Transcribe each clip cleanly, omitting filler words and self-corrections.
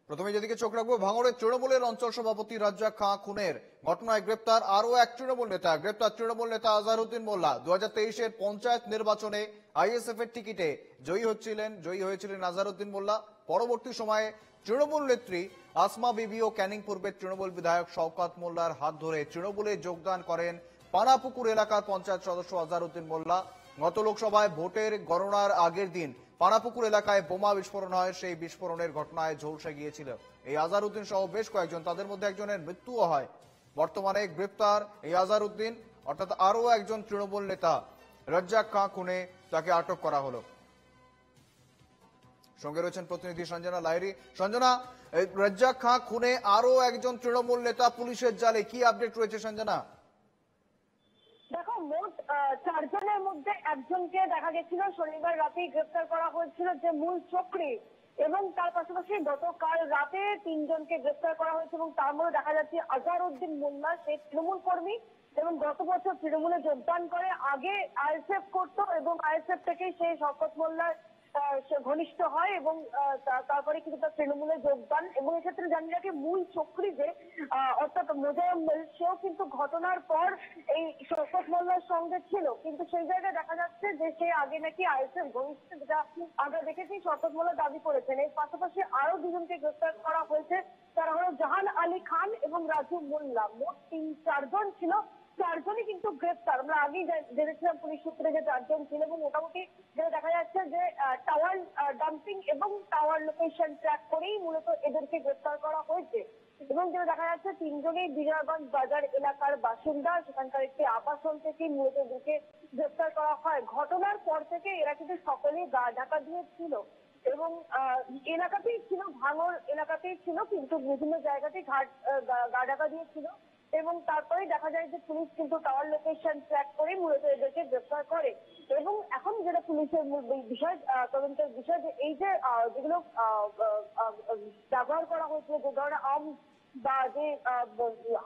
প্রথমে যেদিকে চোখ রাখবো, ভাঙড়ের তৃণমূলের অঞ্চল সভাপতি রাজ্জাক খাঁ খুনের ঘটনায় গ্রেপ্তার আরো এক তৃণমূল নেতা। গ্রেপ্তার তৃণমূল নেতা আজহারউদ্দিন মোল্লা। 2023-এর পঞ্চায়েত নির্বাচনে আইএসএফ এর টিকিটে জয়ী হয়েছিলেন আজহারউদ্দিন মোল্লা। পরবর্তী সময়ে তৃণমূল নেত্রী আসমা বিবি ও ক্যানিং পূর্বের তৃণমূল বিধায়ক শওকত মোল্লার হাত ধরে তৃণমূলে যোগদান করেন পানাপুকুর এলাকার পঞ্চায়েত সদস্য আজহারউদ্দিন মোল্লা। গত লোকসভায় ভোটের গণনার আগের দিন পানাপুকুর এলাকায় বোমা বিস্ফোরণ হয়। সেই বিস্ফোরণের ঘটনায় ঝলসে গিয়েছিল এই আজহারউদ্দিন সহ বেশ কয়েকজন, তাদের মধ্যে একজনের মৃত্যুও হয়। বর্তমানে গ্রেপ্তার এই আজহারউদ্দিন, অর্থাৎ আরো একজন তৃণমূল নেতা রাজ্জাক খাঁ খুনে তাকে আটক করা হলো। সঙ্গে রয়েছেন প্রতিনিধি সঞ্জনা লাহিড়ী। সঞ্জনা, রাজ্জাক খাঁ খুনে আরো একজন তৃণমূল নেতা পুলিশের জালে, কি আপডেট রয়েছে সঞ্জনা? দেখো, মোট 4 জনের মধ্যে একজনকে দেখা গেছিল শনিবার রাতেই গ্রেফতার করা হয়েছিল, যে মূল চক্রী, এবং তার পাশাপাশি গতকাল রাতে 3 জনকে গ্রেফতার করা হয়েছে। এবং তার মধ্যে দেখা যাচ্ছে আজহারউদ্দিন মোল্লা, সেই তৃণমূল কর্মী এবং গত বছর তৃণমূলে যোগদান করে, আগে আইএসএফ করতো এবং আইএসএফ থেকেই সেই শওকত মোল্লার ঘনিষ্ঠ হয় এবং তারপরে কিন্তু তার তৃণমূলে যোগদান। এবং এক্ষেত্রে জানি রাখি, মূল চক্রী যে অর্থাৎ মোজাম্মেল, সেও কিন্তু ঘটনার পর এই শওকত মোল্লার সঙ্গে ছিল, কিন্তু সেই জায়গায় দেখা যাচ্ছে যে সে আগে নাকি আইএসএফ ঘনিষ্ঠ, যেটা আমরা দেখেছি শওকত মোল্লা দাবি করেছেন। এর পাশাপাশি আরো 2 জনকে গ্রেফতার করা হয়েছে, তারা হলো জাহান আলী খান এবং রাজু মোল্লা। মোট 4 জন ছিল, 4 জনই কিন্তু গ্রেফতার। আমরা আগেই জেনেছিলাম পুলিশ সূত্রে যে 4 জন ছিল, এবং মোটামুটি যেটা দেখা যাচ্ছে যে টাওয়ার ডাম্পিং এবং টাওয়ার লোকেশন ট্র্যাক করেই মূলত এদেরকে গ্রেফতার করা হয়েছে। এবং যেটা দেখা যাচ্ছে 3 জনেই বিজয়গঞ্জ বাজার এলাকার বাসিন্দা, সেখানকার একটি আবাসন থেকে মূলত এদেরকে গ্রেফতার করা হয়। ঘটনার পর থেকে এরা কিন্তু সকলেই গা ঢাকা দিয়ে ছিল এবং এলাকাতেই ছিল, ভাঙড় এলাকাতেই ছিল, কিন্তু বিভিন্ন জায়গাতেই গা ঢাকা দিয়েছিল। এবং তারপরে দেখা যায় যে পুলিশ কিন্তু টাওয়ার লোকেশন ট্র্যাক করে মূলত এদেরকে গ্রেফতার করে। এবং এখন যেটা পুলিশের বিষয়, তদন্তের বিষয়, যে এই যে যেগুলো ব্যবহার করা হয়েছিল, যে ধরনের আর্মস বা যে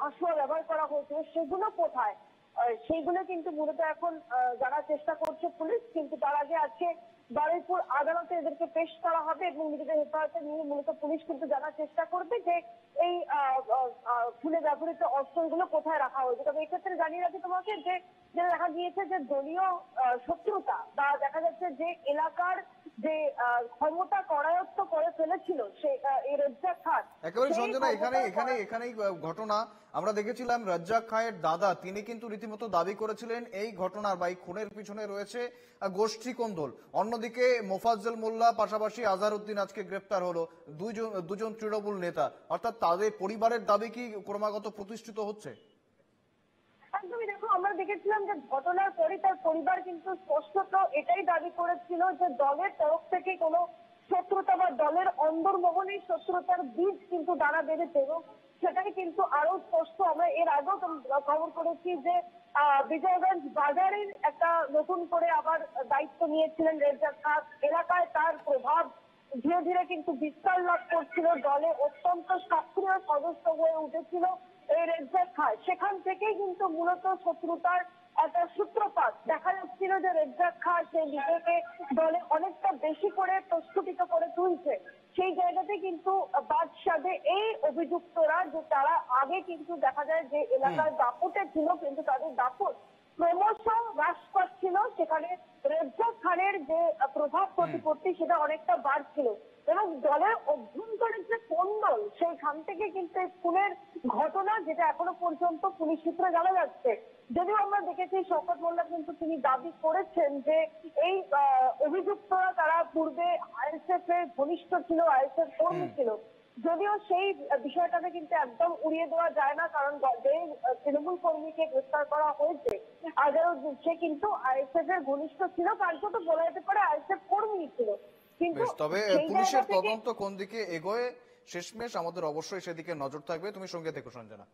হাসুয়া ব্যবহার করা হয়েছিল, সেগুলো কোথায়, সেইগুলো কিন্তু মূলত এখন জানার চেষ্টা করছে পুলিশ। কিন্তু তার আগে আজকে বারুইপুর আদালতে এদেরকে পেশ করা হবে এবং নিজেদের হেফাজতে নিয়ে মূলত পুলিশ কিন্তু জানার চেষ্টা করবে যে এই খুনে ব্যবহৃত অস্ত্রগুলো কোথায় রাখা হয়েছে। তবে এক্ষেত্রে জানিয়ে রাখি তোমাকে যে দেখা গিয়েছে যে দলীয় শত্রুতা বা দেখা যাচ্ছে যে এলাকার যে ক্ষমতা করায়ত্ত করে ফেলেছিল সে এই রাজ্জাক খাঁ। একেবারে সঞ্জনা, এখানেই ঘটনা আমরা দেখেছিলাম। রাজ্জাক খাঁয়ের দাদা, তিনি কিন্তু রীতিমতো দাবি করেছিলেন এই ঘটনার বা এই খুনের পিছনে রয়েছে গোষ্ঠী কোন্দল। অন্যদিকে মোফাজ্জল মোল্লা, পাশাপাশি আজহারউদ্দিন আজকে গ্রেপ্তার হলো, দুজন তৃণমূল নেতা, অর্থাৎ তাদের পরিবারের দাবি কি ক্রমাগত প্রতিষ্ঠিত হচ্ছে? একদমই। দেখো, আমরা দেখেছিলাম যে ঘটনার পরে তার পরিবার কিন্তু স্পষ্টত এটাই দাবি করেছিল যে দলের তরফ থেকে কোনো শত্রুতা বা দলের অন্দরমহলে শত্রুতার বীজ কিন্তু দানা বেঁধেছে। এবং সেটাই কিন্তু আরো স্পষ্ট। আমরা এর আগেও খবর করেছি যে বিজয়গঞ্জ বাজারের একটা নতুন করে আবার দায়িত্ব নিয়েছিলেন রাজ্জাক খাঁ। এলাকায় তার প্রভাব ধীরে ধীরে কিন্তু বিস্তার লাভ করছিল, দলে অত্যন্ত সক্রিয় সদস্য হয়ে উঠেছিল এই রাজ্জাক খাঁ। সেখান থেকেই কিন্তু মূলত শত্রুতার একটা সূত্রপাত। দেখা যাচ্ছিল যে রাজ্জাক খাঁ সে নিজেকে দলে অনেকটা বেশি করে প্রস্ফুটিত করে তুলছে। সেই জায়গাতে কিন্তু বাদশাদে এই অভিযুক্তরা, যে তারা আগে কিন্তু দেখা যায় যে এলাকার দাপটে ছিল, কিন্তু তাদের দাপট ক্রমশ হ্রাস পাচ্ছিল। সেখানে রাজ্জাক খানের যে প্রভাব প্রতিপত্তি সেটা অনেকটা বাড়ছিল এবং দলের অভ্যন্তরের যে কোন্দল, সেইখান থেকে কিন্তু খুনের ঘটনা, যেটা এখনো পর্যন্ত পুলিশ সূত্রে জানা যাচ্ছে। যদিও আমরা দেখেছি শওকত মোল্লা কিন্তু তিনি দাবি করেছেন যে এই অভিযুক্তরা তারা পূর্বে আইএসএফ এর ঘনিষ্ঠ ছিল, আইএসএফ কর্মী ছিল। যদিও সেই বিষয়টাকে কিন্তু একদম উড়িয়ে দেওয়া যায় না, কারণ যে তৃণমূল কর্মীকে গ্রেফতার করা হয়েছে আজহারউদ্দিন, সে কিন্তু আইএসএফ এর ঘনিষ্ঠ ছিল, কার্যত বলা যেতে পারে আইএসএফ কর্মী ছিল। কিন্তু তবে পুলিশের তদন্ত কোন দিকে এগোয়, শেষমেশ আমাদের অবশ্যই সেদিকে নজর থাকবে। তুমি সঙ্গে থেকো সঞ্জনা।